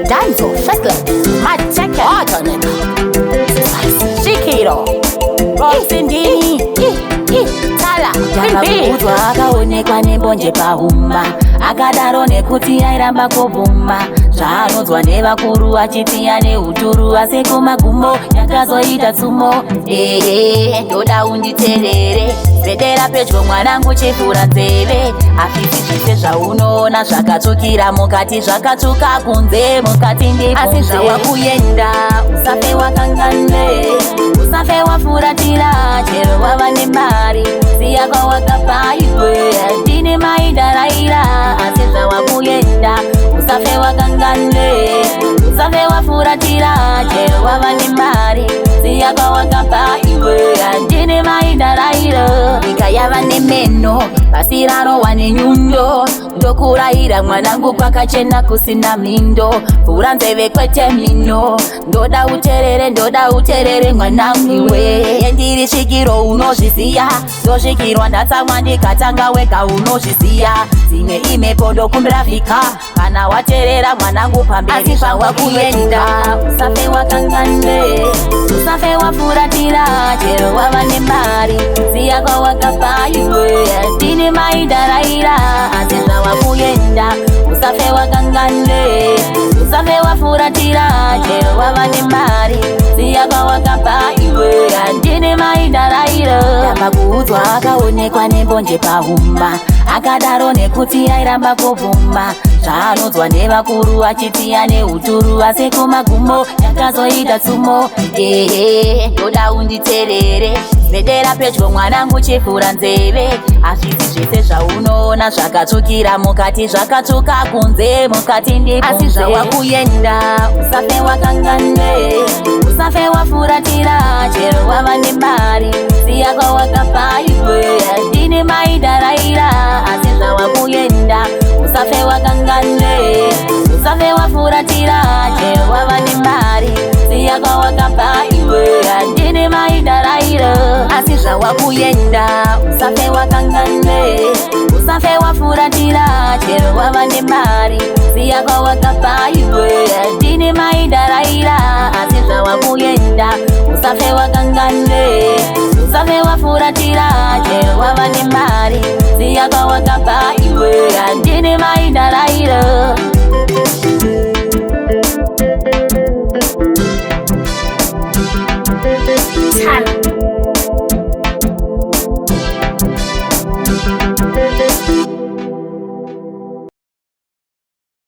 Danzo, Fetland, Mad Checker, Autonic, Shikiro, Rosindini, Tala, Yakabuzwa akaonekwa nembonje pahuma akadaro nekuti airamba kubvuma zvaanonzwa nevakuru achitiya neuturu asi kumagumo yakazoita tsumo ndoda unditerere zvedera pedyo mwanangu chivhura nzeve afisi zvise zvaunoona zvakatsvukira mukati zvakatsvuka kunze mukati ndipo asi zvawakuyenda usafe wakangane usafe wafuratira chero wava nemari ziya kwawakapa iwe ndine maidaraira asi zvawakuyenda usafe wakangane usafe wafuratira chero wava nemari ziya kwawakapa iwe ndine maidaraira nyika yava nemeno pasi rarohwa nenyundo ndokurayira mwanangu kwakachena kusina mindo vhura nzeve kwete mino ndoda uterere mwanangu iwe yendiri svikiro unozviziya ndosvikirwa ndatsamwa ndikatanga wega unozviziya dzimwe imepo ndokumbira vhika kana waterera mwanangu pamberi zvawakuyenda usafe wakangane usafe wafuratira chero wava nemari ziya kwawakapa iwe ndine maidaraira asi zvawakuyenda usafe wakangane usafe wafuratira chero wava nemari ziya kwawakapa iwe ndine maidaraira yamakuudzwa akaonekwa nembonje pahuma akadaro nekuti airamba kubvuma zvaanonzwa nevakuru achitiya neuturu asi kumagumo yakazoita tsumo ndoda unditerere zvedera pedyo mwanangu chivhura nzeve azvisi zvese zvaunoona zvakatsvukira mukati zvakatsvuka kunze mukati ndipo asi zvawakuyenda usafe wakangane usafe wafuratira chero wava nemari ziya kwawakapa iwe ndine maidaraira asi zvawakuyenda usafe wakangane usafe wafuratira chero wava nemari ziya kwawakapa iwe ndine maidaraira asi zvawakuyenda usafe wakangane usafe wafuratira chero wava nemari ziya kwawakapa iwe ndine maidaraira asi zvawakuyenda usafe wakangane usafe wafuratira chero wava nemari ziya kwawakapa iwe ndine maidaraira